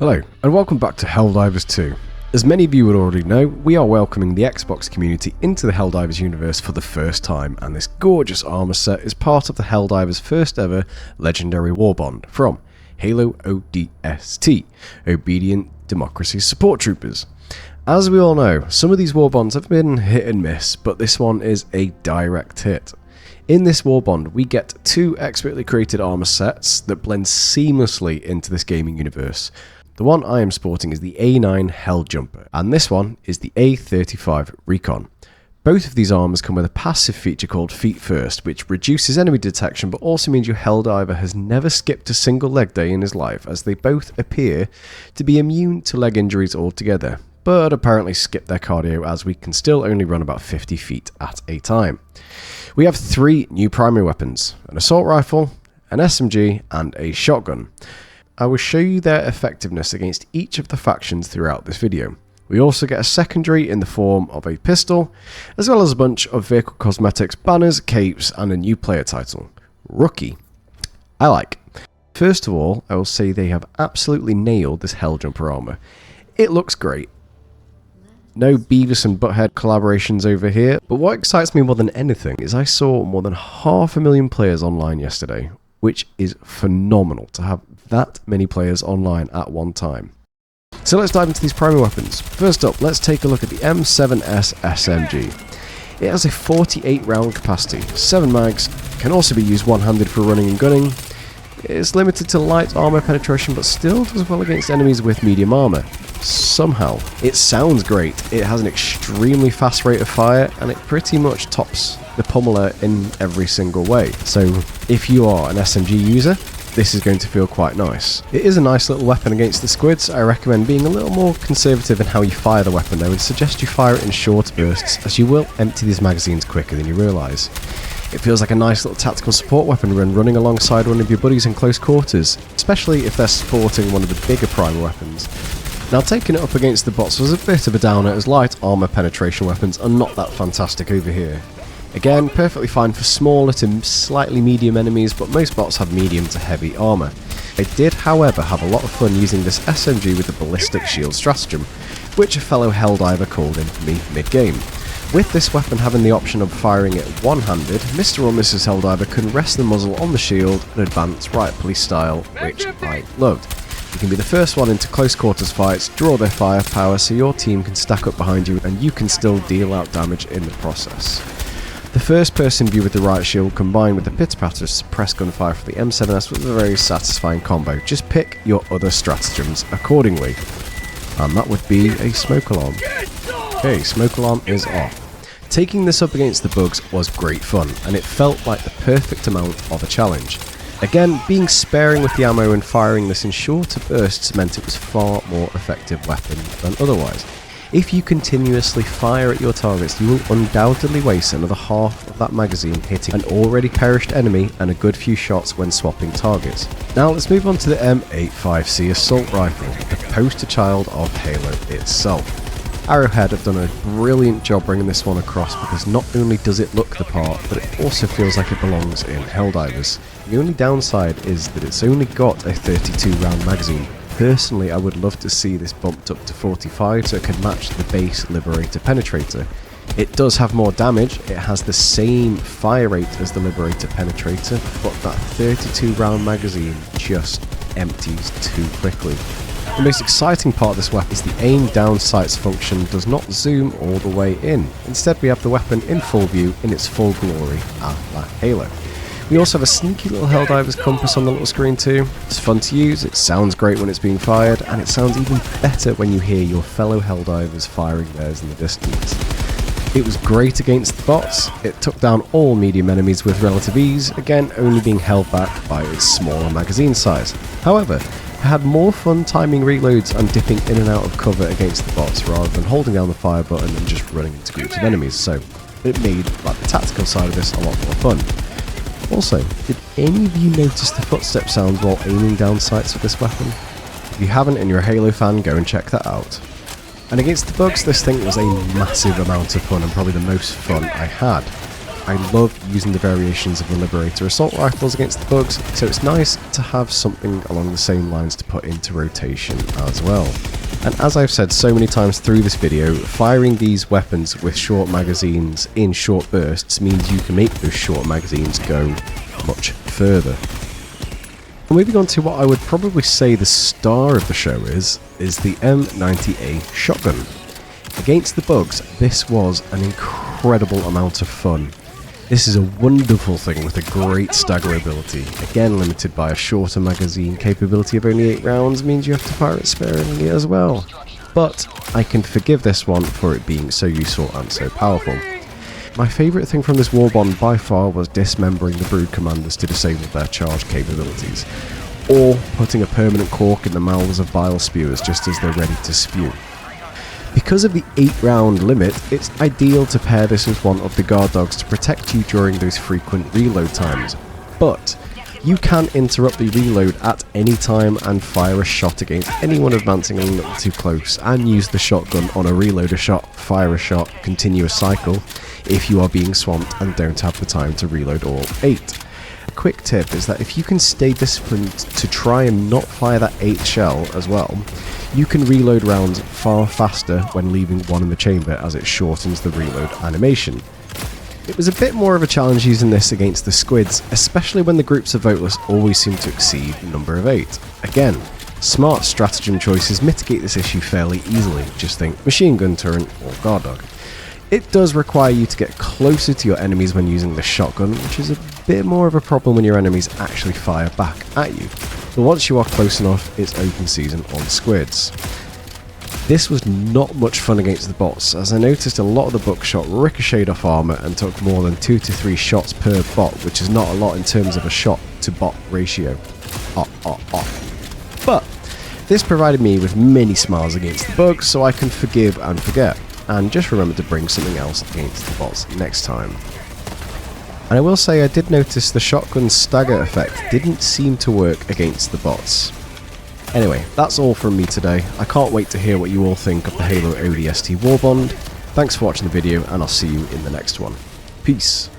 Hello, and welcome back to Helldivers 2. As many of you would already know, we are welcoming the Xbox community into the Helldivers universe for the first time, and this gorgeous armor set is part of the Helldivers' first ever Legendary Warbond from Halo ODST, Obedient Democracy Support Troopers. As we all know, some of these Warbonds have been hit and miss, but this one is a direct hit. In this Warbond, we get two expertly created armor sets that blend seamlessly into this gaming universe. The one I am sporting is the A9 Helljumper, and this one is the A35 Recon. Both of these armors come with a passive feature called Feet First, which reduces enemy detection but also means your Helldiver has never skipped a single leg day in his life, as they both appear to be immune to leg injuries altogether, but apparently skip their cardio as we can still only run about 50 feet at a time. We have three new primary weapons: an assault rifle, an SMG, and a shotgun. I will show you their effectiveness against each of the factions throughout this video. We also get a secondary in the form of a pistol, as well as a bunch of vehicle cosmetics, banners, capes, and a new player title, Rookie. I like. First of all, I will say they have absolutely nailed this Helljumper armor. It looks great. No Beavis and Butthead collaborations over here, but what excites me more than anything is I saw more than 500,000 players online yesterday, which is phenomenal to have that many players online at one time. So let's dive into these primary weapons. First up, let's take a look at the M7S SMG. It has a 48 round capacity, 7 mags, can also be used one-handed for running and gunning. It's limited to light armor penetration but still does well against enemies with medium armor. Somehow, it sounds great, it has an extremely fast rate of fire and it pretty much tops the pummeler in every single way. So if you are an SMG user, this is going to feel quite nice. It is a nice little weapon against the squids. I recommend being a little more conservative in how you fire the weapon though, and suggest you fire it in short bursts, as you will empty these magazines quicker than you realise. It feels like a nice little tactical support weapon when running alongside one of your buddies in close quarters, especially if they're sporting one of the bigger primary weapons. Now, taking it up against the bots was a bit of a downer, as light armor penetration weapons are not that fantastic over here. Again, perfectly fine for smaller to slightly medium enemies, but most bots have medium to heavy armor. I did, however, have a lot of fun using this SMG with the ballistic shield stratagem, which a fellow Helldiver called in for me mid-game. With this weapon having the option of firing it one-handed, Mr. or Mrs. Helldiver can rest the muzzle on the shield and advance right police style, which I loved. You can be the first one into close quarters fights, draw their firepower so your team can stack up behind you and you can still deal out damage in the process. The first person view with the right shield combined with the pitter-patter suppressed gunfire for the M7S was a very satisfying combo. Just pick your other stratagems accordingly. And that would be a smoke alarm. Okay, smoke alarm is off. Taking this up against the bugs was great fun, and it felt like the perfect amount of a challenge. Again, being sparing with the ammo and firing this in shorter bursts meant it was far more effective weapon than otherwise. If you continuously fire at your targets, you will undoubtedly waste another half of that magazine hitting an already perished enemy and a good few shots when swapping targets. Now let's move on to the MA5C Assault Rifle, the poster child of Halo itself. Arrowhead have done a brilliant job bringing this one across, because not only does it look the part, but it also feels like it belongs in Helldivers. The only downside is that it's only got a 32 round magazine. Personally, I would love to see this bumped up to 45 so it can match the base Liberator Penetrator. It does have more damage, it has the same fire rate as the Liberator Penetrator, but that 32 round magazine just empties too quickly. The most exciting part of this weapon is the aim down sights function does not zoom all the way in. Instead, we have the weapon in full view in its full glory, a la Halo. We also have a sneaky little Helldiver's compass on the little screen too. It's fun to use, it sounds great when it's being fired, and it sounds even better when you hear your fellow Helldivers firing theirs in the distance. It was great against the bots, it took down all medium enemies with relative ease, again only being held back by its smaller magazine size. However, I had more fun timing reloads and dipping in and out of cover against the bots rather than holding down the fire button and just running into groups of enemies, so it made like the tactical side of this a lot more fun. Also, did any of you notice the footstep sounds while aiming down sights with this weapon? If you haven't and you're a Halo fan, go and check that out. And against the bugs, this thing was a massive amount of fun and probably the most fun I had. I love using the variations of the Liberator Assault Rifles against the bugs, so it's nice to have something along the same lines to put into rotation as well. And as I've said so many times through this video, firing these weapons with short magazines in short bursts means you can make those short magazines go much further. Moving on to what I would probably say the star of the show is the M90A Shotgun. Against the bugs, this was an incredible amount of fun. This is a wonderful thing with a great stagger ability. Again, limited by a shorter magazine capability of only 8 rounds means you have to fire it sparingly as well. But I can forgive this one for it being so useful and so powerful. My favourite thing from this Warbond by far was dismembering the Brood Commanders to disable their charge capabilities, or putting a permanent cork in the mouths of bile spewers just as they're ready to spew. Because of the 8-round limit, it's ideal to pair this with one of the guard dogs to protect you during those frequent reload times, but you can interrupt the reload at any time and fire a shot against anyone advancing a little too close, and use the shotgun on a reload a shot, fire a shot, continue a cycle if you are being swamped and don't have the time to reload all 8. A quick tip is that if you can stay disciplined to try and not fire that 8th shell as well, you can reload rounds far faster when leaving one in the chamber, as it shortens the reload animation. It was a bit more of a challenge using this against the Squids, especially when the groups of voteless always seem to exceed the number of 8. Again, smart stratagem choices mitigate this issue fairly easily, just think machine gun turret or guard dog. It does require you to get closer to your enemies when using the shotgun, which is a bit more of a problem when your enemies actually fire back at you. But once you are close enough, it's open season on Squids. This was not much fun against the bots, as I noticed a lot of the buckshot ricocheted off armour and took more than 2 to 3 shots per bot, which is not a lot in terms of a shot to bot ratio. But this provided me with many smiles against the bugs, so I can forgive and forget, and just remember to bring something else against the bots next time. And I will say I did notice the shotgun stagger effect didn't seem to work against the bots. Anyway, that's all from me today. I can't wait to hear what you all think of the Halo ODST Warbond. Thanks for watching the video, and I'll see you in the next one. Peace.